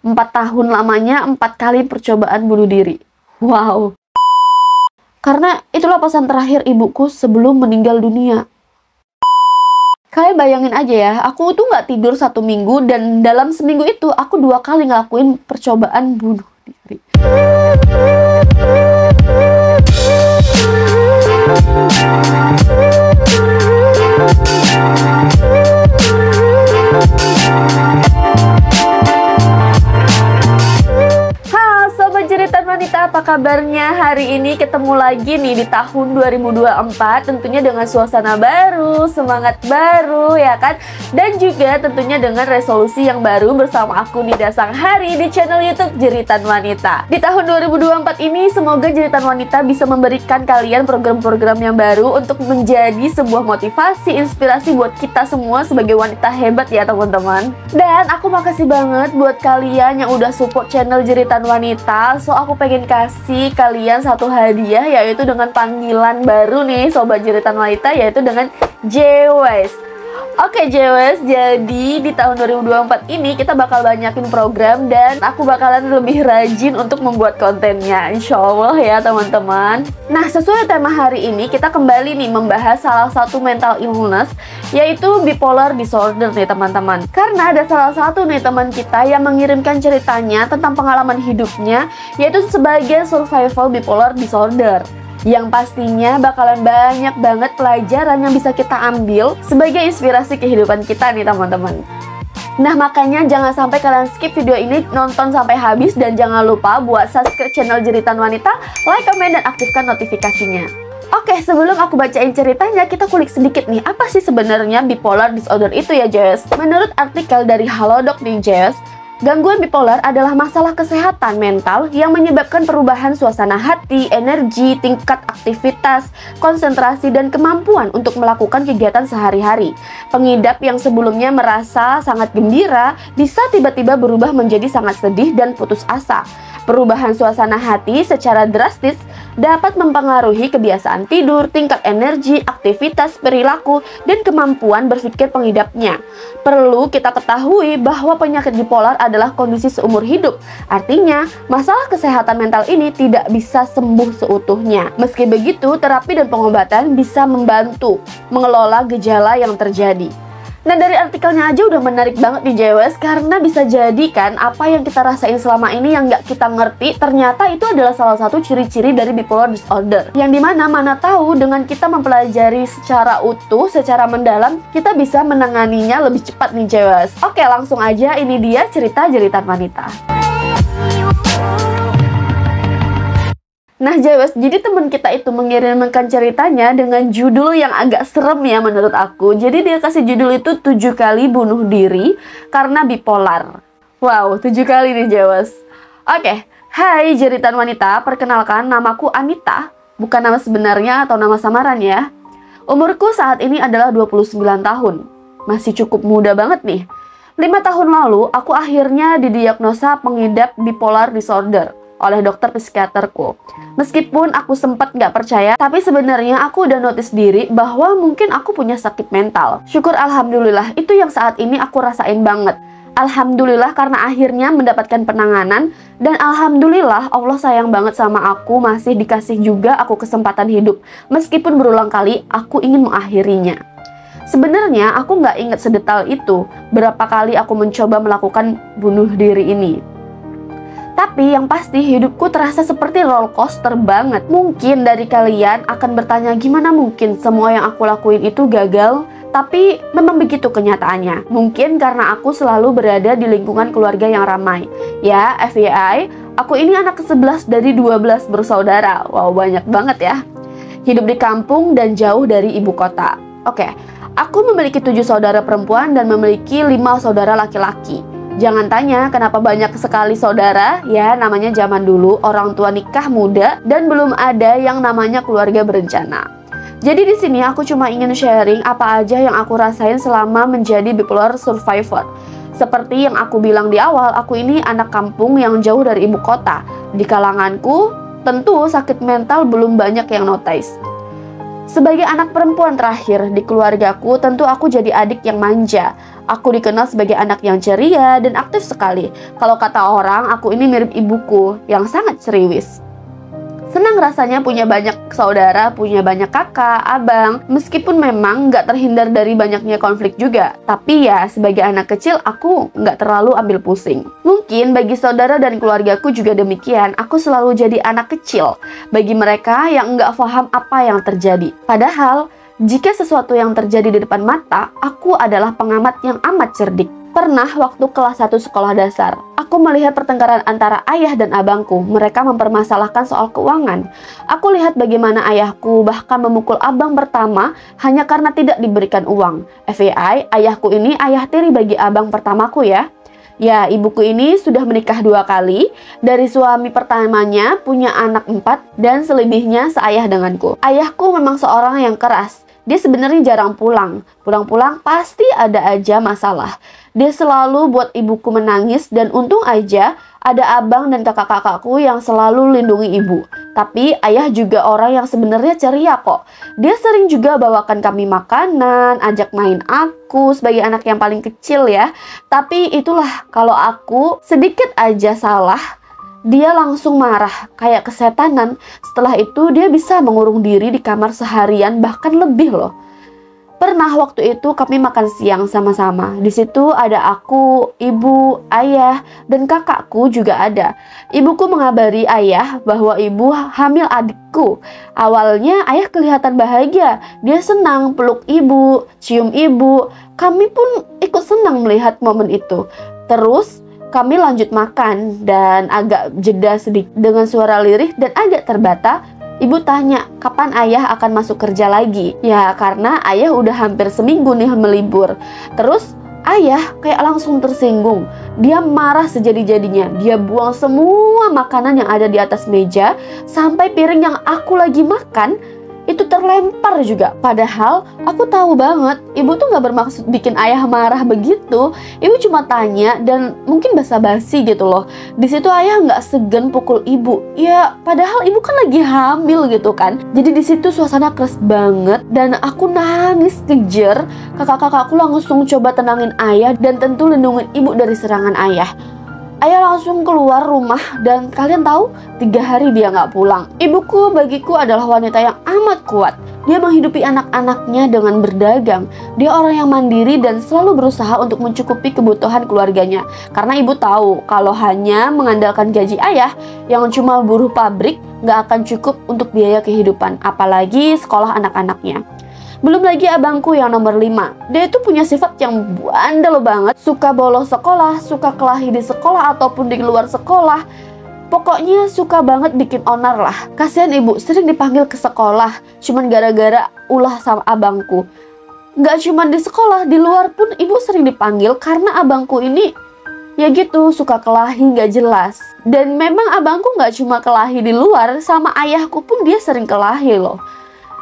4 tahun lamanya 4 kali percobaan bunuh diri. Wow. Karena itulah pesan terakhir ibuku sebelum meninggal dunia. Kalian bayangin aja ya, aku tuh nggak tidur 1 minggu dan dalam seminggu itu aku 2 kali ngelakuin percobaan bunuh diri. Wanita, apa kabarnya? Hari ini ketemu lagi nih di tahun 2024, tentunya dengan suasana baru, semangat baru ya kan, dan juga tentunya dengan resolusi yang baru bersama aku Nida Sanghari di channel YouTube Jeritan Wanita. Di tahun 2024 ini semoga Jeritan Wanita bisa memberikan kalian program-program yang baru untuk menjadi sebuah motivasi, inspirasi buat kita semua sebagai wanita hebat ya teman-teman. Dan aku makasih banget buat kalian yang udah support channel Jeritan Wanita. So aku pengen kasih kalian satu hadiah, yaitu dengan panggilan baru nih Sobat Jeritan Wanita, yaitu dengan JWS. Oke JWS, jadi di tahun 2024 ini kita bakal banyakin program dan aku bakalan lebih rajin untuk membuat kontennya, insya Allah ya teman-teman. Nah, sesuai tema hari ini kita kembali nih membahas salah satu mental illness, yaitu bipolar disorder nih teman-teman. Karena ada salah satu nih teman kita yang mengirimkan ceritanya tentang pengalaman hidupnya, yaitu sebagai survival bipolar disorder, yang pastinya bakalan banyak banget pelajaran yang bisa kita ambil sebagai inspirasi kehidupan kita nih teman-teman. Nah, makanya jangan sampai kalian skip video ini, nonton sampai habis, dan jangan lupa buat subscribe channel Jeritan Wanita, like, komen, dan aktifkan notifikasinya. Oke, sebelum aku bacain ceritanya, kita kulik sedikit nih, apa sih sebenarnya bipolar disorder itu ya Jess? Menurut artikel dari Halodoc nih Jess, gangguan bipolar adalah masalah kesehatan mental yang menyebabkan perubahan suasana hati, energi, tingkat aktivitas, konsentrasi, dan kemampuan untuk melakukan kegiatan sehari-hari. Pengidap yang sebelumnya merasa sangat gembira bisa tiba-tiba berubah menjadi sangat sedih dan putus asa. Perubahan suasana hati secara drastis dapat mempengaruhi kebiasaan tidur, tingkat energi, aktivitas, perilaku, dan kemampuan berpikir pengidapnya. Perlu kita ketahui bahwa penyakit bipolar adalah kondisi seumur hidup. Artinya, masalah kesehatan mental ini tidak bisa sembuh seutuhnya. Meski begitu, terapi dan pengobatan bisa membantu mengelola gejala yang terjadi. Nah, dari artikelnya aja udah menarik banget nih JWS, karena bisa jadi kan apa yang kita rasain selama ini yang nggak kita ngerti, ternyata itu adalah salah satu ciri-ciri dari bipolar disorder. Yang dimana mana tahu dengan kita mempelajari secara utuh, secara mendalam, kita bisa menanganinya lebih cepat nih JWS. Oke, langsung aja, ini dia cerita Jeritan Wanita. Nah JWS, jadi teman kita itu mengirimkan ceritanya dengan judul yang agak serem ya menurut aku. Jadi dia kasih judul itu 7 kali bunuh diri karena bipolar. Wow, 7 kali nih JWS. Oke, hai Jeritan Wanita, perkenalkan namaku Anita. Bukan nama sebenarnya atau nama samaran ya. Umurku saat ini adalah 29 tahun. Masih cukup muda banget nih. 5 tahun lalu, aku akhirnya didiagnosa pengidap bipolar disorder oleh dokter psikiaterku. Meskipun aku sempat nggak percaya, tapi sebenarnya aku udah notice diri bahwa mungkin aku punya sakit mental. Syukur alhamdulillah, itu yang saat ini aku rasain banget. Alhamdulillah karena akhirnya mendapatkan penanganan, dan alhamdulillah Allah sayang banget sama aku, masih dikasih juga aku kesempatan hidup. Meskipun berulang kali aku ingin mengakhirinya. Sebenarnya aku nggak inget sedetail itu, berapa kali aku mencoba melakukan bunuh diri ini. Tapi yang pasti hidupku terasa seperti roller coaster banget. Mungkin dari kalian akan bertanya, gimana mungkin semua yang aku lakuin itu gagal? Tapi memang begitu kenyataannya. Mungkin karena aku selalu berada di lingkungan keluarga yang ramai. Ya, FYI, aku ini anak ke-11 dari 12 bersaudara. Wow, banyak banget ya. Hidup di kampung dan jauh dari ibu kota. Oke, aku memiliki 7 saudara perempuan dan memiliki 5 saudara laki-laki. Jangan tanya kenapa banyak sekali saudara, ya namanya zaman dulu orang tua nikah muda dan belum ada yang namanya keluarga berencana. Jadi di sini aku cuma ingin sharing apa aja yang aku rasain selama menjadi bipolar survivor. Seperti yang aku bilang di awal, aku ini anak kampung yang jauh dari ibu kota. Di kalanganku, tentu sakit mental belum banyak yang notice. Sebagai anak perempuan terakhir di keluargaku, tentu aku jadi adik yang manja. Aku dikenal sebagai anak yang ceria dan aktif sekali. Kalau kata orang, aku ini mirip ibuku yang sangat ceriwis. Senang rasanya punya banyak saudara, punya banyak kakak, abang. Meskipun memang nggak terhindar dari banyaknya konflik juga. Tapi ya, sebagai anak kecil, aku nggak terlalu ambil pusing. Mungkin bagi saudara dan keluargaku juga demikian. Aku selalu jadi anak kecil bagi mereka yang nggak paham apa yang terjadi. Padahal, jika sesuatu yang terjadi di depan mata, aku adalah pengamat yang amat cerdik. Pernah waktu kelas 1 sekolah dasar, aku melihat pertengkaran antara ayah dan abangku. Mereka mempermasalahkan soal keuangan. Aku lihat bagaimana ayahku bahkan memukul abang pertama hanya karena tidak diberikan uang. FYI, ayahku ini ayah tiri bagi abang pertamaku ya. Ya, ibuku ini sudah menikah 2 kali. Dari suami pertamanya punya anak 4 dan selebihnya seayah denganku. Ayahku memang seorang yang keras. Dia sebenarnya jarang pulang. Pulang-pulang pasti ada aja masalah. Dia selalu buat ibuku menangis dan untung aja ada abang dan kakak-kakakku yang selalu lindungi ibu. Tapi ayah juga orang yang sebenarnya ceria kok. Dia sering juga bawakan kami makanan, ajak main aku sebagai anak yang paling kecil ya. Tapi itulah, kalau aku sedikit aja salah, dia langsung marah kayak kesetanan. Setelah itu dia bisa mengurung diri di kamar seharian, bahkan lebih loh. Pernah waktu itu kami makan siang sama-sama. Di situ ada aku, ibu, ayah, dan kakakku juga ada. Ibuku mengabari ayah bahwa ibu hamil adikku. Awalnya ayah kelihatan bahagia. Dia senang peluk ibu, cium ibu. Kami pun ikut senang melihat momen itu. Terus kami lanjut makan dan agak jeda sedikit dengan suara lirih dan agak terbata. Ibu tanya, kapan ayah akan masuk kerja lagi? Ya, karena ayah udah hampir seminggu nih melibur. Terus ayah kayak langsung tersinggung. Dia marah sejadi-jadinya. Dia buang semua makanan yang ada di atas meja. Sampai piring yang aku lagi makan itu terlempar juga. Padahal aku tahu banget ibu tuh gak bermaksud bikin ayah marah begitu. Ibu cuma tanya dan mungkin basa-basi gitu loh. Di situ ayah nggak segan pukul ibu. Ya padahal ibu kan lagi hamil gitu kan. Jadi di situ suasana keras banget dan aku nangis kejer. Kakak-kakakku langsung coba tenangin ayah dan tentu lindungin ibu dari serangan ayah. Ayah langsung keluar rumah dan kalian tahu 3 hari dia nggak pulang. Ibuku bagiku adalah wanita yang amat kuat. Dia menghidupi anak-anaknya dengan berdagang. Dia orang yang mandiri dan selalu berusaha untuk mencukupi kebutuhan keluarganya. Karena ibu tahu kalau hanya mengandalkan gaji ayah yang cuma buruh pabrik nggak akan cukup untuk biaya kehidupan. Apalagi sekolah anak-anaknya. Belum lagi abangku yang nomor 5. Dia itu punya sifat yang bandel banget. Suka bolos sekolah, suka kelahi di sekolah ataupun di luar sekolah. Pokoknya suka banget bikin onar lah. Kasihan ibu sering dipanggil ke sekolah cuman gara-gara ulah sama abangku. Gak cuman di sekolah, di luar pun ibu sering dipanggil karena abangku ini ya gitu, suka kelahi gak jelas. Dan memang abangku gak cuma kelahi di luar, sama ayahku pun dia sering kelahi loh.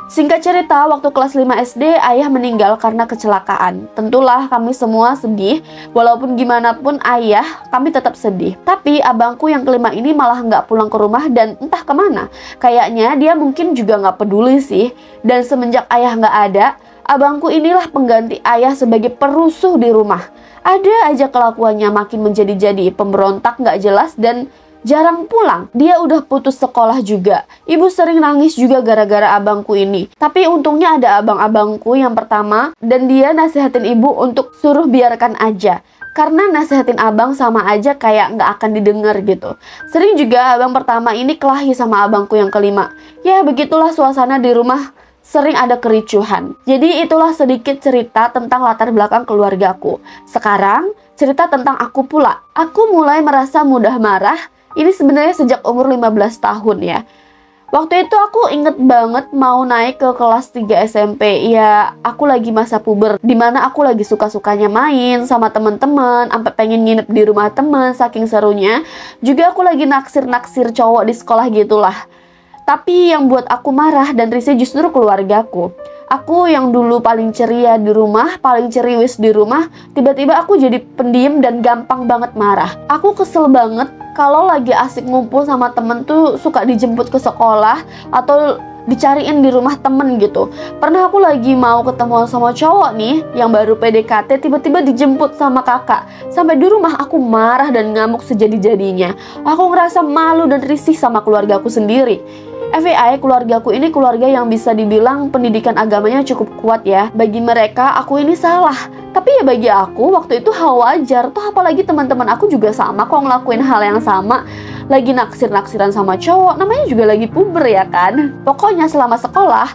Singkat cerita, waktu kelas 5 SD, ayah meninggal karena kecelakaan. Tentulah kami semua sedih, walaupun gimana pun ayah, kami tetap sedih. Tapi abangku yang kelima ini malah nggak pulang ke rumah dan entah kemana. Kayaknya dia mungkin juga nggak peduli sih. Dan semenjak ayah nggak ada, abangku inilah pengganti ayah sebagai perusuh di rumah. Ada aja kelakuannya makin menjadi-jadi, pemberontak nggak jelas dan jarang pulang. Dia udah putus sekolah juga. Ibu sering nangis juga gara-gara abangku ini. Tapi untungnya ada abang-abangku yang pertama dan dia nasihatin ibu untuk suruh biarkan aja. Karena nasihatin abang sama aja kayak nggak akan didengar gitu. Sering juga abang pertama ini kelahi sama abangku yang kelima. Ya begitulah suasana di rumah. Sering ada kericuhan. Jadi itulah sedikit cerita tentang latar belakang keluargaku. Sekarang cerita tentang aku pula. Aku mulai merasa mudah marah. Ini sebenarnya sejak umur 15 tahun ya. Waktu itu aku inget banget mau naik ke kelas 3 SMP. Ya aku lagi masa puber, dimana aku lagi suka-sukanya main sama temen-temen, sampai pengen nginep di rumah temen saking serunya. Juga aku lagi naksir-naksir cowok di sekolah gitulah. Tapi yang buat aku marah dan risih justru keluargaku. Aku yang dulu paling ceria di rumah, paling ceriwis di rumah, tiba-tiba aku jadi pendiam dan gampang banget marah. Aku kesel banget kalau lagi asik ngumpul sama temen tuh suka dijemput ke sekolah atau dicariin di rumah temen gitu. Pernah aku lagi mau ketemuan sama cowok nih yang baru PDKT, tiba-tiba dijemput sama kakak. Sampai di rumah aku marah dan ngamuk sejadi-jadinya. Aku ngerasa malu dan risih sama keluarga aku sendiri. FYI, keluargaku ini keluarga yang bisa dibilang pendidikan agamanya cukup kuat ya. Bagi mereka, aku ini salah. Tapi ya bagi aku, waktu itu hal wajar. Tuh apalagi teman-teman aku juga sama kok ngelakuin hal yang sama. Lagi naksir-naksiran sama cowok, namanya juga lagi puber ya kan. Pokoknya selama sekolah,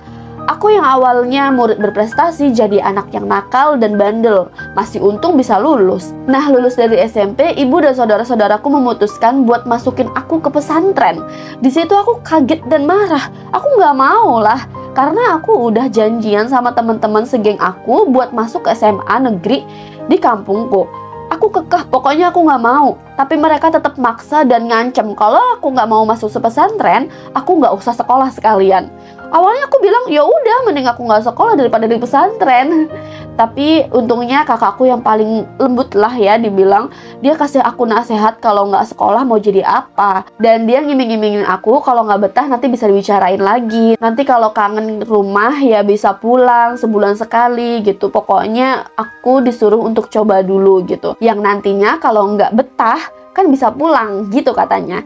aku yang awalnya murid berprestasi jadi anak yang nakal dan bandel. Masih untung bisa lulus. Nah, lulus dari SMP, ibu dan saudara-saudaraku memutuskan buat masukin aku ke pesantren. Di situ aku kaget dan marah. Aku nggak mau lah, karena aku udah janjian sama teman-teman segeng aku buat masuk ke SMA negeri di kampungku. Aku kekeh, pokoknya aku nggak mau. Tapi mereka tetap maksa dan ngancem kalau aku nggak mau masuk pesantren, aku nggak usah sekolah sekalian. Awalnya aku bilang, ya udah, mending aku nggak sekolah daripada di pesantren. Tapi untungnya kakakku yang paling lembut lah ya, dibilang dia kasih aku nasihat kalau nggak sekolah mau jadi apa. Dan dia ngiming-ngimingin aku kalau nggak betah nanti bisa dibicarain lagi. Nanti kalau kangen rumah ya bisa pulang sebulan sekali gitu. Pokoknya aku disuruh untuk coba dulu gitu. Yang nantinya kalau nggak betah kan bisa pulang gitu katanya.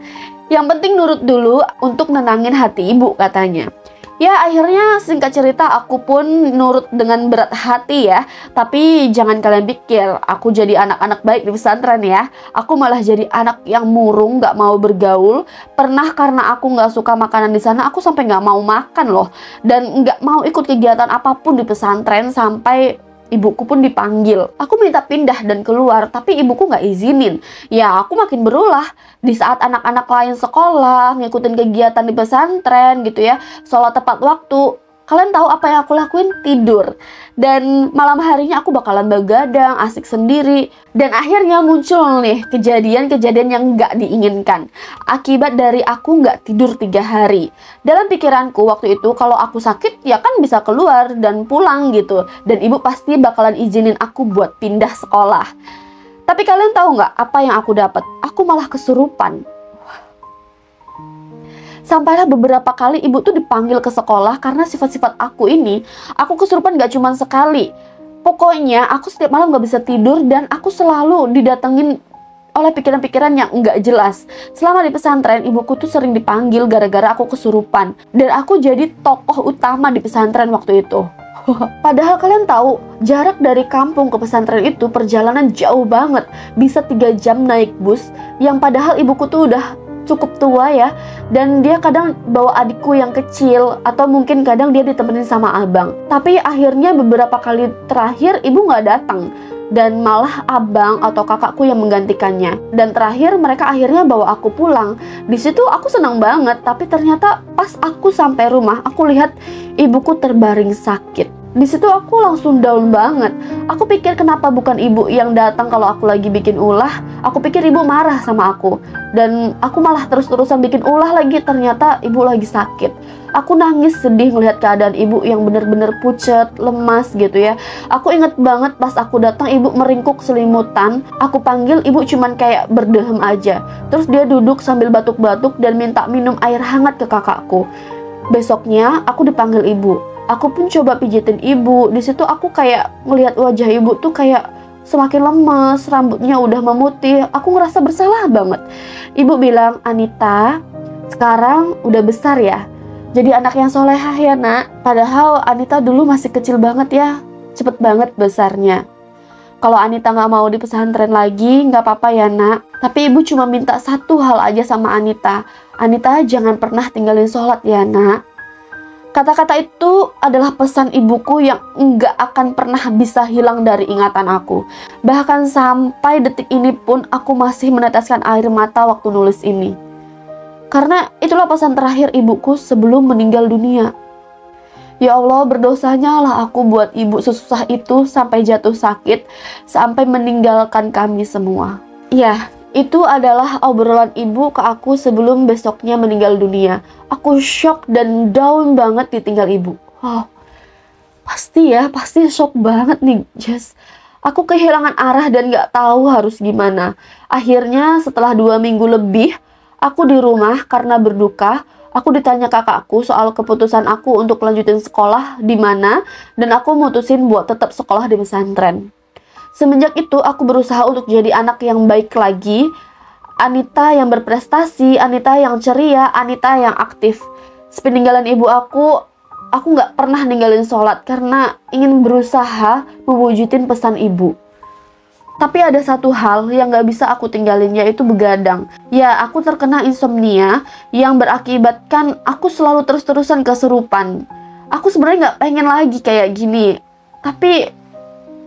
Yang penting nurut dulu untuk nenangin hati ibu katanya. Ya akhirnya singkat cerita aku pun nurut dengan berat hati ya. Tapi jangan kalian pikir aku jadi anak-anak baik di pesantren ya. Aku malah jadi anak yang murung, gak mau bergaul. Pernah karena aku gak suka makanan di sana, aku sampai gak mau makan loh. Dan gak mau ikut kegiatan apapun di pesantren sampai ibuku pun dipanggil. Aku minta pindah dan keluar, tapi ibuku nggak izinin. Ya aku makin berulah. Di saat anak-anak lain sekolah, ngikutin kegiatan di pesantren gitu ya, sholat tepat waktu. Kalian tahu apa yang aku lakuin? Tidur. Dan malam harinya aku bakalan begadang, asik sendiri. Dan akhirnya muncul nih kejadian-kejadian yang nggak diinginkan. Akibat dari aku nggak tidur 3 hari. Dalam pikiranku waktu itu kalau aku sakit ya kan bisa keluar dan pulang gitu. Dan ibu pasti bakalan izinin aku buat pindah sekolah. Tapi kalian tahu nggak apa yang aku dapat? Aku malah kesurupan. Sampailah beberapa kali ibu tuh dipanggil ke sekolah karena sifat-sifat aku ini. Aku kesurupan gak cuma sekali. Pokoknya aku setiap malam gak bisa tidur dan aku selalu didatengin oleh pikiran-pikiran yang gak jelas. Selama di pesantren, ibuku tuh sering dipanggil gara-gara aku kesurupan. Dan aku jadi tokoh utama di pesantren waktu itu. Padahal kalian tahu, jarak dari kampung ke pesantren itu perjalanan jauh banget. Bisa 3 jam naik bus, yang padahal ibuku tuh udah cukup tua ya, dan dia kadang bawa adikku yang kecil atau mungkin kadang dia ditemenin sama abang. Tapi akhirnya beberapa kali terakhir ibu nggak datang dan malah abang atau kakakku yang menggantikannya. Dan terakhir mereka akhirnya bawa aku pulang. Di situ aku senang banget, tapi ternyata pas aku sampai rumah aku lihat ibuku terbaring sakit. Di situ aku langsung down banget. Aku pikir kenapa bukan ibu yang datang kalau aku lagi bikin ulah. Aku pikir ibu marah sama aku. Dan aku malah terus-terusan bikin ulah lagi. Ternyata ibu lagi sakit. Aku nangis sedih melihat keadaan ibu yang bener-bener pucet, lemas gitu ya. Aku inget banget pas aku datang ibu meringkuk selimutan. Aku panggil ibu cuman kayak berdehem aja. Terus dia duduk sambil batuk-batuk dan minta minum air hangat ke kakakku. Besoknya aku dipanggil ibu. Aku pun coba pijitin ibu. Di situ aku kayak ngelihat wajah ibu tuh kayak semakin lemes, rambutnya udah memutih. Aku ngerasa bersalah banget. Ibu bilang, "Anita, sekarang udah besar ya. Jadi anak yang solehah ya nak. Padahal Anita dulu masih kecil banget ya. Cepet banget besarnya. Kalau Anita nggak mau di pesantren lagi, nggak apa-apa ya nak. Tapi ibu cuma minta satu hal aja sama Anita. Anita jangan pernah tinggalin sholat ya nak." Kata-kata itu adalah pesan ibuku yang nggak akan pernah bisa hilang dari ingatan aku. Bahkan sampai detik ini pun aku masih meneteskan air mata waktu nulis ini. Karena itulah pesan terakhir ibuku sebelum meninggal dunia. Ya Allah, berdosanya lah aku buat ibu sesusah itu sampai jatuh sakit, sampai meninggalkan kami semua. Ya, itu adalah obrolan ibu ke aku sebelum besoknya meninggal dunia. Aku shock dan down banget ditinggal ibu. Oh, pasti shock banget nih, Jess. Aku kehilangan arah dan gak tahu harus gimana. Akhirnya setelah 2 minggu lebih, aku di rumah karena berduka. Aku ditanya kakakku soal keputusan aku untuk lanjutin sekolah di mana, dan aku mutusin buat tetap sekolah di pesantren. Semenjak itu aku berusaha untuk jadi anak yang baik lagi, Anita yang berprestasi, Anita yang ceria, Anita yang aktif. Sepeninggalan ibu aku nggak pernah ninggalin sholat karena ingin berusaha mewujudin pesan ibu. Tapi ada satu hal yang gak bisa aku tinggalin, yaitu begadang. Ya, aku terkena insomnia yang berakibatkan aku selalu terus-terusan kesurupan. Aku sebenarnya gak pengen lagi kayak gini. Tapi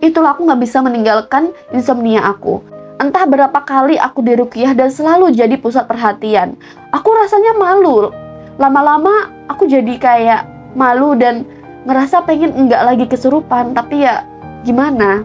itulah, aku gak bisa meninggalkan insomnia aku. Entah berapa kali aku diruqyah dan selalu jadi pusat perhatian. Aku rasanya malu. Lama-lama aku jadi kayak malu dan ngerasa pengen enggak lagi kesurupan. Tapi ya gimana?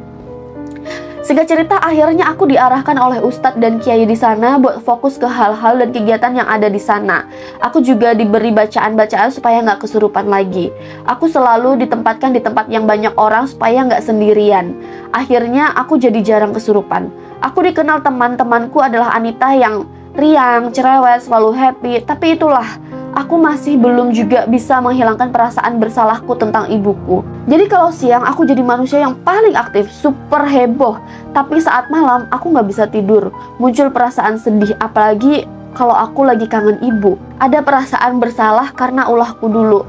Singkat cerita, akhirnya aku diarahkan oleh ustadz dan kiai di sana buat fokus ke hal-hal dan kegiatan yang ada di sana. Aku juga diberi bacaan-bacaan supaya nggak kesurupan lagi. Aku selalu ditempatkan di tempat yang banyak orang supaya nggak sendirian. Akhirnya aku jadi jarang kesurupan. Aku dikenal teman-temanku adalah Anita yang riang, cerewet, selalu happy. Tapi itulah, aku masih belum juga bisa menghilangkan perasaan bersalahku tentang ibuku. Jadi kalau siang aku jadi manusia yang paling aktif, super heboh. Tapi saat malam aku nggak bisa tidur. Muncul perasaan sedih, apalagi kalau aku lagi kangen ibu. Ada perasaan bersalah karena ulahku dulu.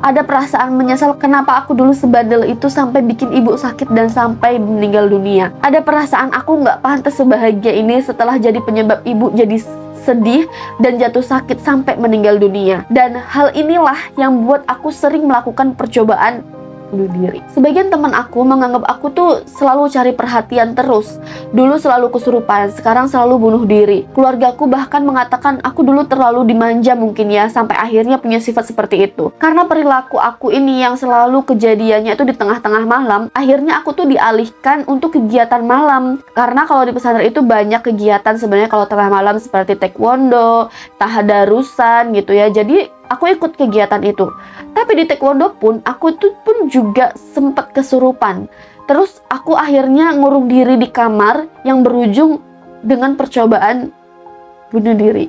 Ada perasaan menyesal kenapa aku dulu sebandel itu sampai bikin ibu sakit dan sampai meninggal dunia. Ada perasaan aku nggak pantas sebahagia ini setelah jadi penyebab ibu jadi sedih dan jatuh sakit sampai meninggal dunia. Dan hal inilah yang buat aku sering melakukan percobaan bunuh diri. Sebagian teman aku menganggap aku tuh selalu cari perhatian terus. Dulu selalu kesurupan, sekarang selalu bunuh diri. Keluargaku bahkan mengatakan aku dulu terlalu dimanja mungkin ya, sampai akhirnya punya sifat seperti itu. Karena perilaku aku ini yang selalu kejadiannya itu di tengah-tengah malam, akhirnya aku tuh dialihkan untuk kegiatan malam. Karena kalau di pesantren itu banyak kegiatan sebenarnya kalau tengah malam seperti taekwondo, tahadarusan gitu ya. Jadi aku ikut kegiatan itu. Tapi di taekwondo pun aku tuh pun juga sempat kesurupan. Terus aku akhirnya ngurung diri di kamar yang berujung dengan percobaan bunuh diri.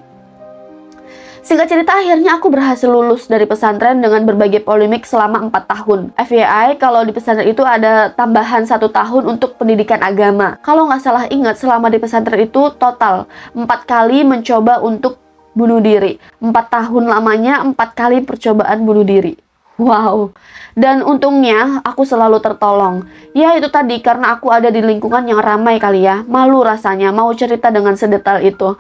Singkat cerita, akhirnya aku berhasil lulus dari pesantren dengan berbagai polemik selama 4 tahun. FYI, kalau di pesantren itu ada tambahan 1 tahun untuk pendidikan agama. Kalau nggak salah ingat, selama di pesantren itu total 4 kali mencoba untuk bunuh diri. 4 tahun lamanya 4 kali percobaan bunuh diri. Wow. Dan untungnya aku selalu tertolong. Ya itu tadi, karena aku ada di lingkungan yang ramai kali ya. Malu rasanya mau cerita dengan sedetail itu.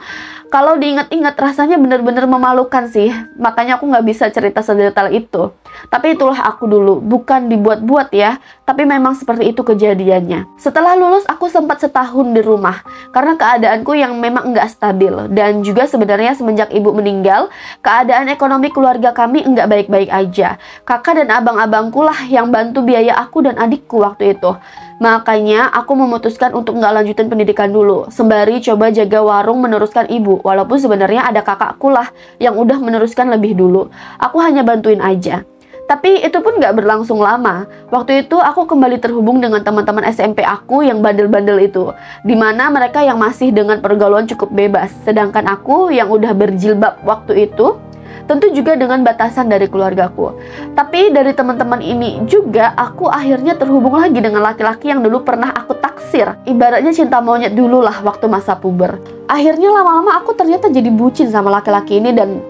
Kalau diingat-ingat rasanya bener-bener memalukan sih. Makanya aku nggak bisa cerita sedetail itu. Tapi itulah aku dulu, bukan dibuat-buat ya. Tapi memang seperti itu kejadiannya. Setelah lulus aku sempat setahun di rumah. Karena keadaanku yang memang nggak stabil. Dan juga sebenarnya semenjak ibu meninggal, keadaan ekonomi keluarga kami nggak baik-baik aja. Kakak dan abang-abangku lah yang bantu biaya aku dan adikku waktu itu. Makanya aku memutuskan untuk nggak lanjutin pendidikan dulu, sembari coba jaga warung meneruskan ibu. Walaupun sebenarnya ada kakakku lah yang udah meneruskan lebih dulu. Aku hanya bantuin aja. Tapi itu pun nggak berlangsung lama. Waktu itu aku kembali terhubung dengan teman-teman SMP aku yang bandel-bandel itu. Dimana mereka yang masih dengan pergaulan cukup bebas. Sedangkan aku yang udah berjilbab waktu itu, tentu juga dengan batasan dari keluargaku. Tapi dari teman-teman ini juga aku akhirnya terhubung lagi dengan laki-laki yang dulu pernah aku taksir. Ibaratnya cinta monyet dulu lah waktu masa puber. Akhirnya lama-lama aku ternyata jadi bucin sama laki-laki ini dan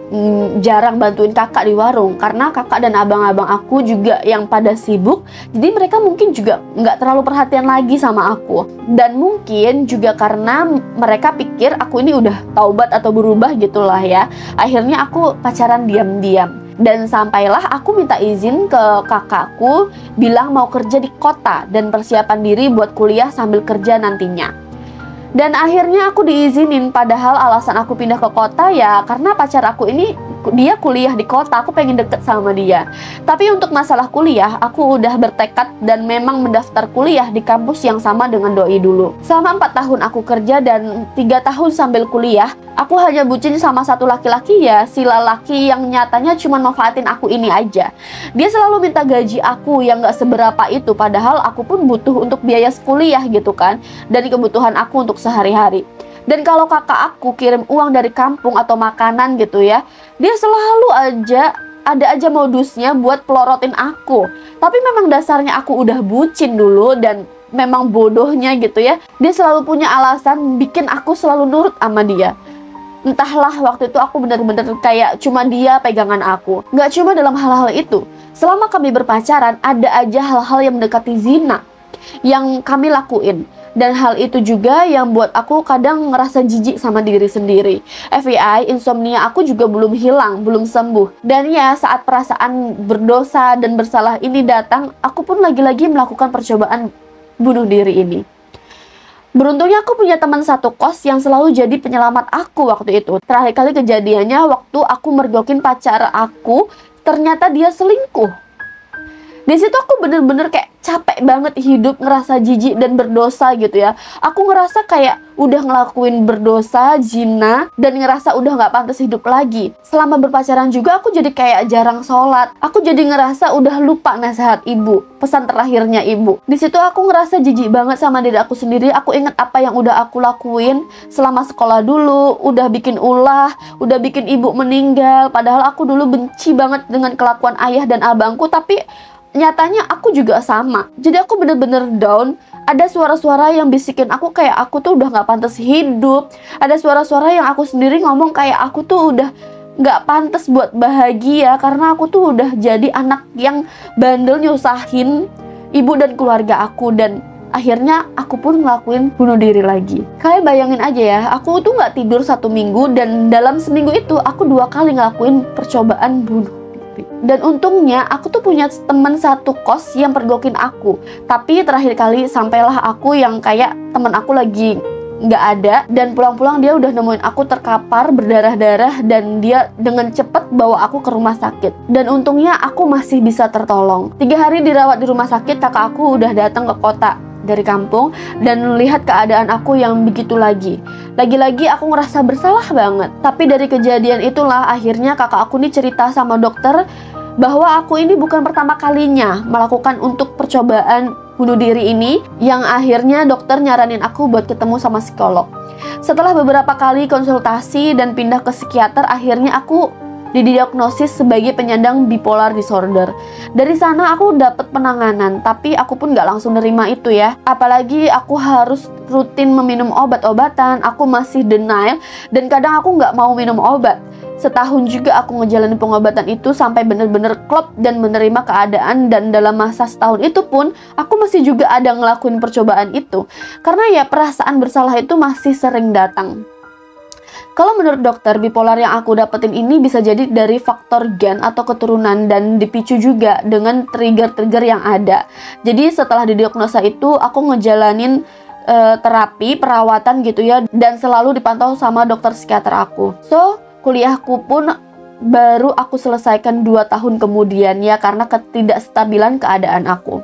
jarang bantuin kakak di warung. Karena kakak dan abang-abang aku juga yang pada sibuk. Jadi mereka mungkin juga nggak terlalu perhatian lagi sama aku. Dan mungkin juga karena mereka pikir aku ini udah taubat atau berubah gitulah ya. Akhirnya aku pacaran diam-diam. Dan sampailah aku minta izin ke kakakku, bilang mau kerja di kota dan persiapan diri buat kuliah sambil kerja nantinya. Dan akhirnya aku diizinin, padahal alasan aku pindah ke kota ya karena pacar aku ini dia kuliah di kota, aku pengen deket sama dia. Tapi untuk masalah kuliah, aku udah bertekad dan memang mendaftar kuliah di kampus yang sama dengan doi dulu. Selama 4 tahun aku kerja dan 3 tahun sambil kuliah, aku hanya bucin sama satu laki-laki ya, si lelaki yang nyatanya cuma manfaatin aku ini aja. Dia selalu minta gaji aku yang gak seberapa itu, padahal aku pun butuh untuk biaya kuliah gitu kan, dan kebutuhan aku untuk sehari-hari. Dan kalau kakak aku kirim uang dari kampung atau makanan gitu ya, dia selalu ada aja modusnya buat pelorotin aku. Tapi memang dasarnya aku udah bucin dulu dan memang bodohnya gitu ya, dia selalu punya alasan bikin aku selalu nurut sama dia. Entahlah, waktu itu aku bener-bener kayak cuma dia pegangan aku. Gak cuma dalam hal-hal itu, selama kami berpacaran ada aja hal-hal yang mendekati zina yang kami lakuin. Dan hal itu juga yang buat aku kadang ngerasa jijik sama diri sendiri. FYI, insomnia aku juga belum hilang, belum sembuh. Dan ya, saat perasaan berdosa dan bersalah ini datang, aku pun lagi-lagi melakukan percobaan bunuh diri ini. Beruntungnya aku punya teman satu kos yang selalu jadi penyelamat aku waktu itu. Terakhir kali kejadiannya waktu aku mergokin pacar aku, ternyata dia selingkuh. Di situ aku bener-bener kayak capek banget hidup, ngerasa jijik dan berdosa gitu ya. Aku ngerasa kayak udah ngelakuin berdosa, zina, dan ngerasa udah gak pantas hidup lagi. Selama berpacaran juga aku jadi kayak jarang sholat. Aku jadi ngerasa udah lupa nasihat ibu, pesan terakhirnya ibu. Di situ aku ngerasa jijik banget sama diri aku sendiri. Aku inget apa yang udah aku lakuin selama sekolah dulu, udah bikin ulah, udah bikin ibu meninggal. Padahal aku dulu benci banget dengan kelakuan ayah dan abangku, tapi nyatanya aku juga sama. Jadi aku bener-bener down. Ada suara-suara yang bisikin aku kayak aku tuh udah gak pantas hidup. Ada suara-suara yang aku sendiri ngomong kayak aku tuh udah gak pantas buat bahagia, karena aku tuh udah jadi anak yang bandel nyusahin ibu dan keluarga aku. Dan akhirnya aku pun ngelakuin bunuh diri lagi. Kalian bayangin aja ya, aku tuh gak tidur 1 minggu. Dan dalam seminggu itu aku 2 kali ngelakuin percobaan bunuh. Dan untungnya aku tuh punya teman satu kos yang pergokin aku. Tapi terakhir kali sampailah aku yang kayak teman aku lagi nggak ada, dan pulang-pulang dia udah nemuin aku terkapar berdarah-darah, dan dia dengan cepat bawa aku ke rumah sakit. Dan untungnya aku masih bisa tertolong. 3 hari dirawat di rumah sakit, kakak aku udah datang ke kota dari kampung dan melihat keadaan aku yang begitu lagi. Lagi-lagi aku ngerasa bersalah banget. Tapi dari kejadian itulah akhirnya kakak aku nih cerita sama dokter bahwa aku ini bukan pertama kalinya melakukan untuk percobaan bunuh diri ini, yang akhirnya dokter nyaranin aku buat ketemu sama psikolog. Setelah beberapa kali konsultasi dan pindah ke psikiater, akhirnya aku didiagnosis sebagai penyandang bipolar disorder. Dari sana aku dapat penanganan, tapi aku pun gak langsung nerima itu ya. Apalagi aku harus rutin meminum obat-obatan, aku masih denial, dan kadang aku gak mau minum obat. Setahun juga aku ngejalanin pengobatan itu sampai bener-bener klop dan menerima keadaan. Dan dalam masa setahun itu pun aku masih juga ada ngelakuin percobaan itu, karena ya perasaan bersalah itu masih sering datang. Kalau menurut dokter, bipolar yang aku dapetin ini bisa jadi dari faktor gen atau keturunan, dan dipicu juga dengan trigger-trigger yang ada. Jadi setelah didiagnosa itu aku ngejalanin terapi, perawatan gitu ya, dan selalu dipantau sama dokter psikiater aku. So, kuliahku pun baru aku selesaikan 2 tahun kemudian ya, karena ketidakstabilan keadaan aku.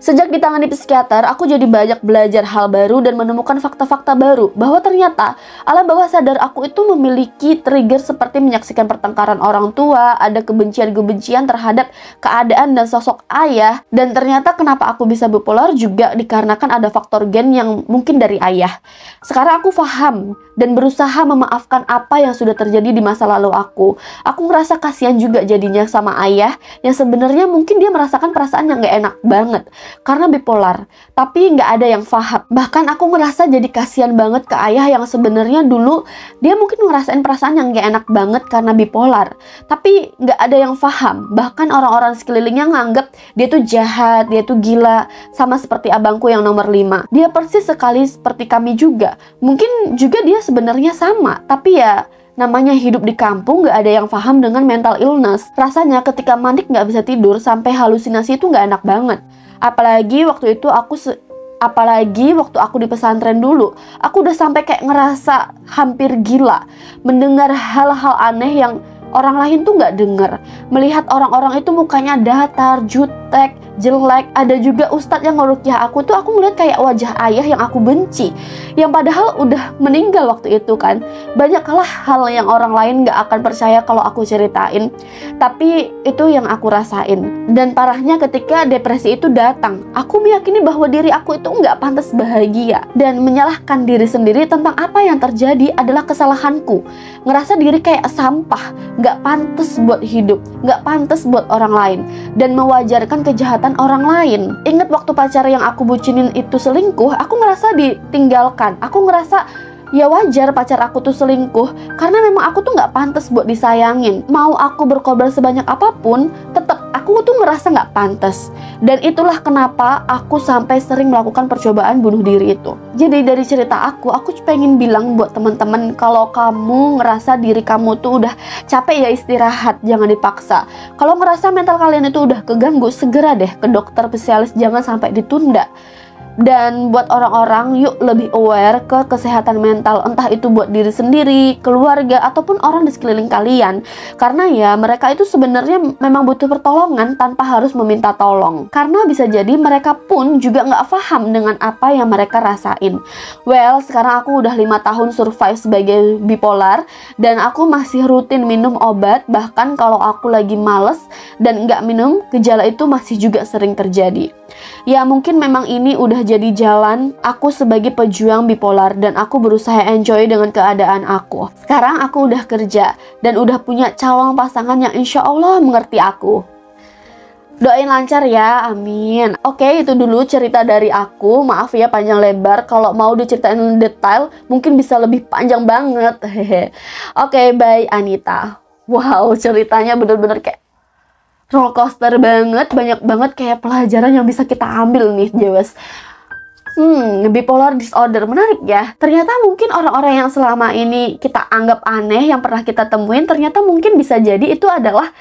Sejak ditangani psikiater, aku jadi banyak belajar hal baru dan menemukan fakta-fakta baru bahwa ternyata alam bawah sadar aku itu memiliki trigger seperti menyaksikan pertengkaran orang tua, ada kebencian-kebencian terhadap keadaan dan sosok ayah, dan ternyata kenapa aku bisa bipolar juga dikarenakan ada faktor gen yang mungkin dari ayah. Sekarang aku paham dan berusaha memaafkan apa yang sudah terjadi di masa lalu aku. Aku ngerasa kasihan juga jadinya sama ayah yang sebenarnya mungkin dia merasakan perasaan yang gak enak banget karena bipolar, tapi nggak ada yang paham. Bahkan aku ngerasa jadi kasihan banget ke ayah yang sebenarnya dulu dia mungkin ngerasain perasaan yang nggak enak banget karena bipolar, tapi nggak ada yang paham. Bahkan orang-orang sekelilingnya nganggep dia tuh jahat, dia tuh gila, sama seperti abangku yang nomor 5. Dia persis sekali seperti kami juga. Mungkin juga dia sebenarnya sama, tapi ya namanya hidup di kampung, gak ada yang paham dengan mental illness. Rasanya ketika manik gak bisa tidur sampai halusinasi itu gak enak banget. Apalagi waktu waktu aku di pesantren dulu, aku udah sampai kayak ngerasa hampir gila, mendengar hal-hal aneh yang orang lain tuh gak denger, melihat orang-orang itu mukanya datar, jutek, jutek, jelek. Ada juga ustadz yang ngerukyah aku tuh, aku ngeliat kayak wajah ayah yang aku benci, yang padahal udah meninggal waktu itu kan. Banyaklah hal yang orang lain gak akan percaya kalau aku ceritain, tapi itu yang aku rasain. Dan parahnya ketika depresi itu datang, aku meyakini bahwa diri aku itu gak pantas bahagia, dan menyalahkan diri sendiri tentang apa yang terjadi adalah kesalahanku. Ngerasa diri kayak sampah, gak pantas buat hidup, gak pantas buat orang lain, dan mewajarkan kejahatan orang lain. Ingat waktu pacar yang aku bucinin itu selingkuh, aku ngerasa ditinggalkan. Aku ngerasa ya wajar pacar aku tuh selingkuh, karena memang aku tuh gak pantas buat disayangin. Mau aku berkorban sebanyak apapun, tetap aku tuh ngerasa gak pantas. Dan itulah kenapa aku sampai sering melakukan percobaan bunuh diri itu. Jadi dari cerita aku pengen bilang buat teman-teman, kalau kamu ngerasa diri kamu tuh udah capek ya istirahat, jangan dipaksa. Kalau ngerasa mental kalian itu udah keganggu, segera deh ke dokter spesialis, jangan sampai ditunda. Dan buat orang-orang, yuk lebih aware ke kesehatan mental, entah itu buat diri sendiri, keluarga, ataupun orang di sekeliling kalian. Karena ya mereka itu sebenarnya memang butuh pertolongan tanpa harus meminta tolong. Karena bisa jadi mereka pun juga nggak paham dengan apa yang mereka rasain. Well, sekarang aku udah 5 tahun survive sebagai bipolar, dan aku masih rutin minum obat. Bahkan kalau aku lagi males dan nggak minum, gejala itu masih juga sering terjadi. Ya mungkin memang ini udah jadi jalan aku sebagai pejuang bipolar, dan aku berusaha enjoy dengan keadaan aku. Sekarang aku udah kerja dan udah punya calon pasangan yang insya Allah mengerti aku. Doain lancar ya, amin. Oke, itu dulu cerita dari aku. Maaf ya panjang lebar, kalau mau diceritain detail mungkin bisa lebih panjang banget. Oke, bye Anita. Wow, ceritanya bener-bener kayak roller coaster banget, banyak banget kayak pelajaran yang bisa kita ambil nih, Jewes. Bipolar disorder, menarik ya. Ternyata mungkin orang-orang yang selama ini kita anggap aneh, yang pernah kita temuin, ternyata mungkin bisa jadi itu adalah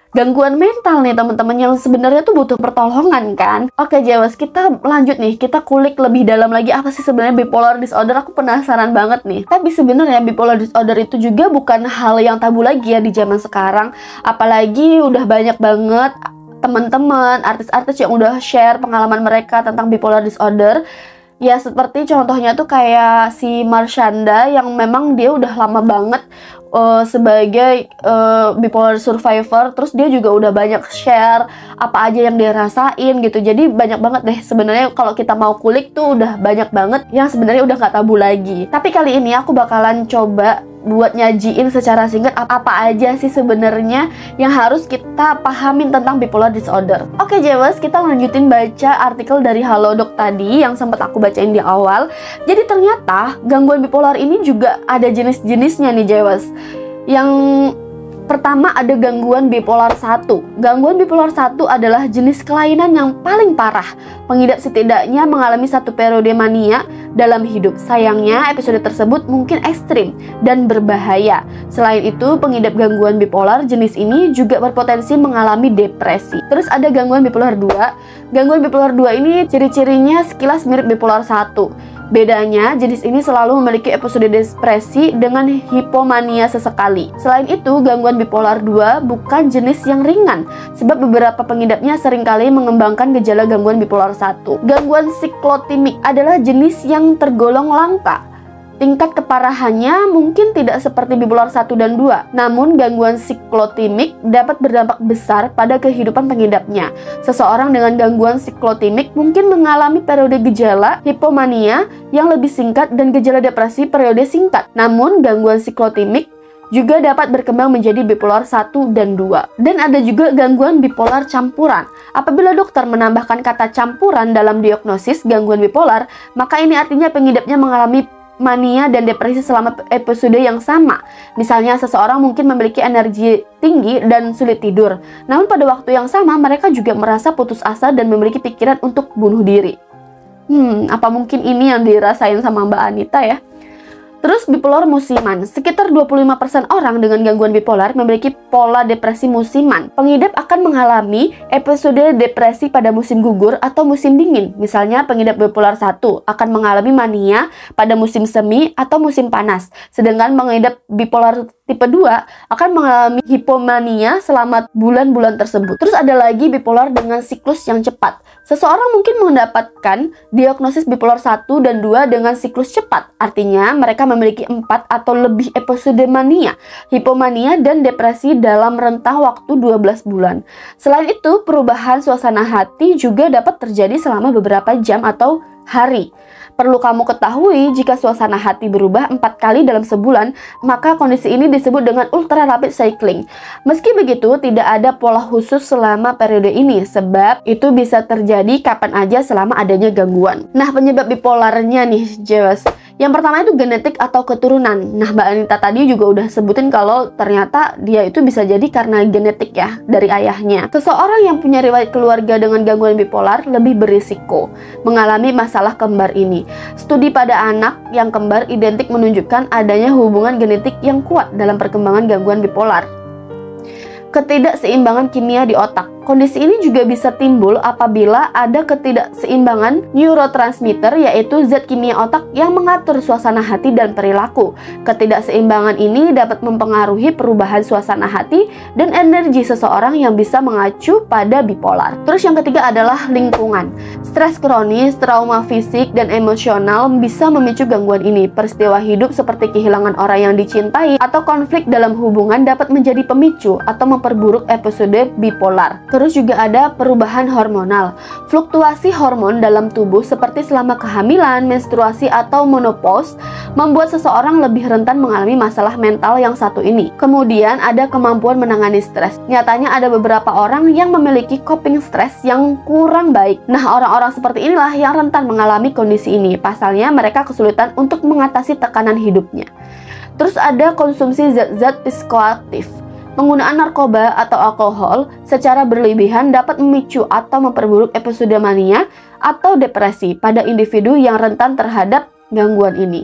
gangguan mental nih teman-teman, yang sebenarnya tuh butuh pertolongan kan. Oke Jewes, kita lanjut nih, kita kulik lebih dalam lagi apa sih sebenarnya bipolar disorder. Aku penasaran banget nih. Tapi sebenarnya bipolar disorder itu juga bukan hal yang tabu lagi ya di zaman sekarang. Apalagi udah banyak banget teman-teman artis-artis yang udah share pengalaman mereka tentang bipolar disorder. Ya seperti contohnya tuh kayak si Marshanda, yang memang dia udah lama banget sebagai bipolar survivor. Terus dia juga udah banyak share apa aja yang dia rasain gitu. Jadi banyak banget deh sebenarnya, kalau kita mau kulik tuh udah banyak banget yang sebenarnya udah gak tabu lagi. Tapi kali ini aku bakalan coba buat nyajiin secara singkat apa aja sih sebenarnya yang harus kita pahamin tentang bipolar disorder. Oke Jewes, kita lanjutin baca artikel dari Halodoc tadi yang sempat aku bacain di awal. Jadi ternyata gangguan bipolar ini juga ada jenis-jenisnya nih Jewes. Yang pertama ada gangguan bipolar 1. Gangguan bipolar 1 adalah jenis kelainan yang paling parah. Pengidap setidaknya mengalami satu periode mania dalam hidup. Sayangnya episode tersebut mungkin ekstrim dan berbahaya. Selain itu, pengidap gangguan bipolar jenis ini juga berpotensi mengalami depresi. Terus ada gangguan bipolar 2. Gangguan bipolar 2 ini ciri-cirinya sekilas mirip bipolar 1. Bedanya, jenis ini selalu memiliki episode depresi dengan hipomania sesekali. Selain itu, gangguan bipolar 2 bukan jenis yang ringan, sebab beberapa pengidapnya seringkali mengembangkan gejala gangguan bipolar 1. Gangguan siklotimik adalah jenis yang tergolong langka. Tingkat keparahannya mungkin tidak seperti bipolar 1 dan 2, namun gangguan siklotimik dapat berdampak besar pada kehidupan pengidapnya. Seseorang dengan gangguan siklotimik mungkin mengalami periode gejala hipomania yang lebih singkat dan gejala depresi periode singkat. Namun gangguan siklotimik juga dapat berkembang menjadi bipolar 1 dan 2. Dan ada juga gangguan bipolar campuran. Apabila dokter menambahkan kata campuran dalam diagnosis gangguan bipolar, maka ini artinya pengidapnya mengalami mania dan depresi selama episode yang sama. Misalnya seseorang mungkin memiliki energi tinggi dan sulit tidur, namun pada waktu yang sama mereka juga merasa putus asa dan memiliki pikiran untuk bunuh diri. Apa mungkin ini yang dirasain sama Mbak Anita ya? Terus bipolar musiman. Sekitar 25% orang dengan gangguan bipolar memiliki pola depresi musiman. Pengidap akan mengalami episode depresi pada musim gugur atau musim dingin. Misalnya pengidap bipolar 1 akan mengalami mania pada musim semi atau musim panas. Sedangkan pengidap bipolar tipe 2 akan mengalami hipomania selama bulan-bulan tersebut. Terus ada lagi bipolar dengan siklus yang cepat. Seseorang mungkin mendapatkan diagnosis bipolar 1 dan 2 dengan siklus cepat. Artinya mereka memiliki 4 atau lebih episode mania, hipomania, dan depresi dalam rentang waktu 12 bulan. Selain itu, perubahan suasana hati juga dapat terjadi selama beberapa jam atau hari. Perlu kamu ketahui, jika suasana hati berubah 4 kali dalam sebulan, maka kondisi ini disebut dengan ultra rapid cycling. Meski begitu, tidak ada pola khusus selama periode ini, sebab itu bisa terjadi kapan aja selama adanya gangguan. Nah, penyebab bipolarnya nih, Jews. Yang pertama itu genetik atau keturunan. Nah, Mbak Anita tadi juga udah sebutin kalau ternyata dia itu bisa jadi karena genetik ya, dari ayahnya. Seseorang yang punya riwayat keluarga dengan gangguan bipolar lebih berisiko mengalami masalah kembar ini. Studi pada anak yang kembar identik menunjukkan adanya hubungan genetik yang kuat dalam perkembangan gangguan bipolar. Ketidakseimbangan kimia di otak. Kondisi ini juga bisa timbul apabila ada ketidakseimbangan neurotransmitter, yaitu zat kimia otak yang mengatur suasana hati dan perilaku. Ketidakseimbangan ini dapat mempengaruhi perubahan suasana hati dan energi seseorang yang bisa mengacu pada bipolar. Terus yang ketiga adalah lingkungan. Stres kronis, trauma fisik, dan emosional bisa memicu gangguan ini. Peristiwa hidup seperti kehilangan orang yang dicintai atau konflik dalam hubungan dapat menjadi pemicu atau memperburuk episode bipolar. Terus juga ada perubahan hormonal. Fluktuasi hormon dalam tubuh seperti selama kehamilan, menstruasi, atau menopause membuat seseorang lebih rentan mengalami masalah mental yang satu ini. Kemudian ada kemampuan menangani stres. Nyatanya ada beberapa orang yang memiliki coping stres yang kurang baik. Nah, orang-orang seperti inilah yang rentan mengalami kondisi ini. Pasalnya mereka kesulitan untuk mengatasi tekanan hidupnya. Terus ada konsumsi zat-zat psikoaktif. Penggunaan narkoba atau alkohol secara berlebihan dapat memicu atau memperburuk episode mania atau depresi pada individu yang rentan terhadap gangguan ini.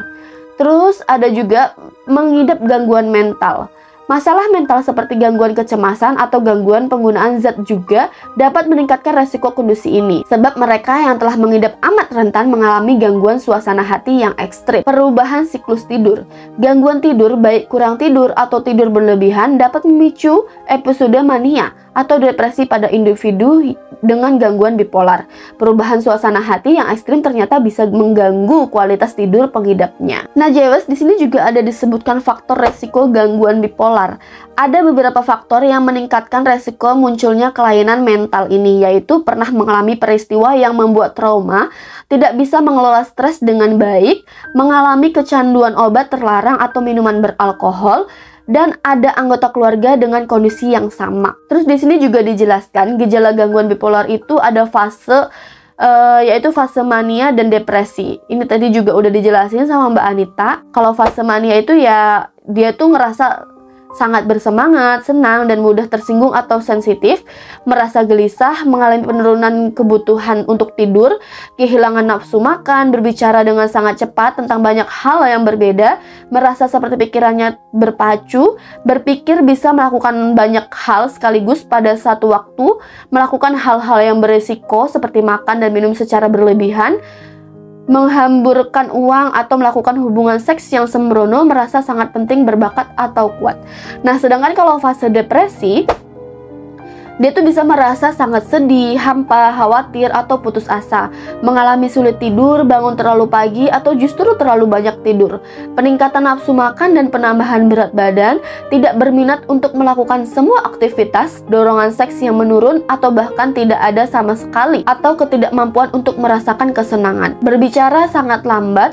Terus ada juga mengidap gangguan mental. Masalah mental seperti gangguan kecemasan atau gangguan penggunaan zat juga dapat meningkatkan resiko kondisi ini, sebab mereka yang telah mengidap amat rentan mengalami gangguan suasana hati yang ekstrim. Perubahan siklus tidur. Gangguan tidur, baik kurang tidur atau tidur berlebihan, dapat memicu episode mania atau depresi pada individu dengan gangguan bipolar. Perubahan suasana hati yang ekstrim ternyata bisa mengganggu kualitas tidur pengidapnya. Nah, Jewes, di sini juga ada disebutkan faktor resiko gangguan bipolar. Ada beberapa faktor yang meningkatkan resiko munculnya kelainan mental ini, yaitu pernah mengalami peristiwa yang membuat trauma, tidak bisa mengelola stres dengan baik, mengalami kecanduan obat terlarang atau minuman beralkohol, dan ada anggota keluarga dengan kondisi yang sama. Terus di sini juga dijelaskan gejala gangguan bipolar itu ada fase yaitu fase mania dan depresi. Ini tadi juga udah dijelasin sama Mbak Anita. Kalau fase mania itu ya dia tuh ngerasa sangat bersemangat, senang, dan mudah tersinggung atau sensitif, merasa gelisah, mengalami penurunan kebutuhan untuk tidur, kehilangan nafsu makan, berbicara dengan sangat cepat tentang banyak hal yang berbeda, merasa seperti pikirannya berpacu, berpikir bisa melakukan banyak hal sekaligus pada satu waktu, melakukan hal-hal yang beresiko seperti makan dan minum secara berlebihan, menghamburkan uang atau melakukan hubungan seks yang sembrono, merasa sangat penting, berbakat, atau kuat. Nah, sedangkan kalau fase depresi, dia tuh bisa merasa sangat sedih, hampa, khawatir, atau putus asa, mengalami sulit tidur, bangun terlalu pagi, atau justru terlalu banyak tidur, peningkatan nafsu makan dan penambahan berat badan, tidak berminat untuk melakukan semua aktivitas, dorongan seks yang menurun, atau bahkan tidak ada sama sekali, atau ketidakmampuan untuk merasakan kesenangan, berbicara sangat lambat,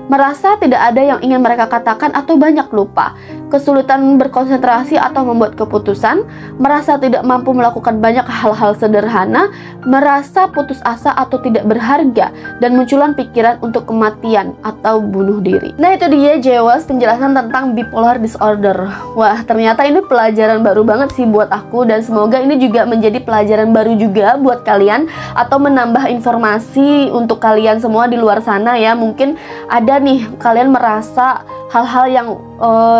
merasa tidak ada yang ingin mereka katakan atau banyak lupa, kesulitan berkonsentrasi atau membuat keputusan, merasa tidak mampu melakukan banyak hal-hal sederhana, merasa putus asa atau tidak berharga, dan munculan pikiran untuk kematian atau bunuh diri. Nah, itu dia Jewas penjelasan tentang bipolar disorder. Wah, ternyata ini pelajaran baru banget sih buat aku, dan semoga ini juga menjadi pelajaran baru juga buat kalian atau menambah informasi untuk kalian semua di luar sana ya. Mungkin ada nih kalian merasa hal-hal yang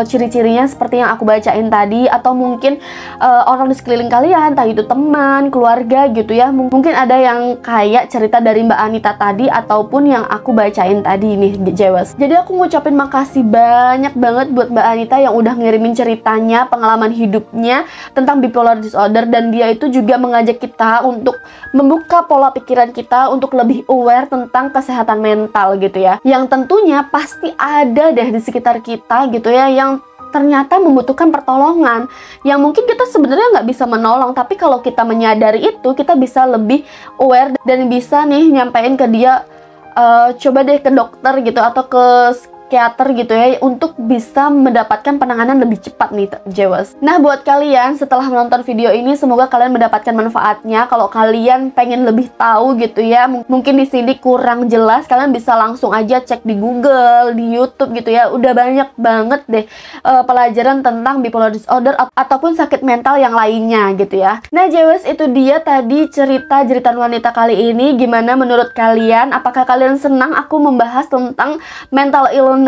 ciri-ciri dirinya seperti yang aku bacain tadi, atau mungkin orang di sekeliling kalian, entah itu teman, keluarga gitu ya. Mungkin ada yang kayak cerita dari Mbak Anita tadi ataupun yang aku bacain tadi nih, Jewes. Jadi aku ngucapin makasih banyak banget buat Mbak Anita yang udah ngirimin ceritanya, pengalaman hidupnya tentang bipolar disorder, dan dia itu juga mengajak kita untuk membuka pola pikiran kita untuk lebih aware tentang kesehatan mental gitu ya. Yang tentunya pasti ada deh di sekitar kita gitu ya yang ternyata membutuhkan pertolongan, yang mungkin kita sebenarnya nggak bisa menolong, tapi kalau kita menyadari itu, kita bisa lebih aware dan bisa nih nyampein ke dia, coba deh ke dokter gitu atau ke psikiater gitu ya, untuk bisa mendapatkan penanganan lebih cepat nih, Jewes. Nah, buat kalian setelah menonton video ini, semoga kalian mendapatkan manfaatnya. Kalau kalian pengen lebih tahu gitu ya, mungkin di sini kurang jelas, kalian bisa langsung aja cek di Google, di YouTube gitu ya. Udah banyak banget deh pelajaran tentang bipolar disorder ataupun sakit mental yang lainnya gitu ya. Nah, Jewes, itu dia tadi cerita jeritan wanita kali ini. Gimana menurut kalian? Apakah kalian senang aku membahas tentang mental illness,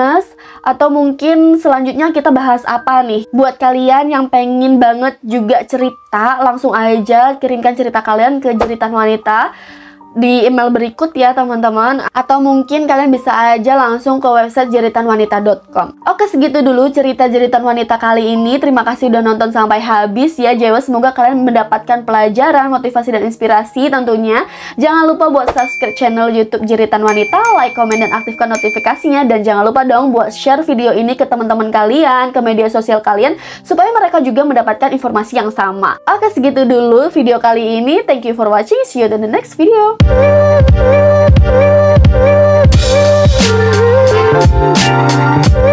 atau mungkin selanjutnya kita bahas apa nih? Buat kalian yang pengen banget juga cerita, langsung aja kirimkan cerita kalian ke Jeritan Wanita di email berikut ya teman-teman, atau mungkin kalian bisa aja langsung ke website jeritanwanita.com. Oke, segitu dulu cerita Jeritan Wanita kali ini. Terima kasih udah nonton sampai habis ya, Jewes. Semoga kalian mendapatkan pelajaran, motivasi, dan inspirasi tentunya. Jangan lupa buat subscribe channel YouTube Jeritan Wanita, like, komen, dan aktifkan notifikasinya. Dan jangan lupa dong buat share video ini ke teman-teman kalian, ke media sosial kalian, supaya mereka juga mendapatkan informasi yang sama. Oke, segitu dulu video kali ini. Thank you for watching. See you in the next video. We'll be right back.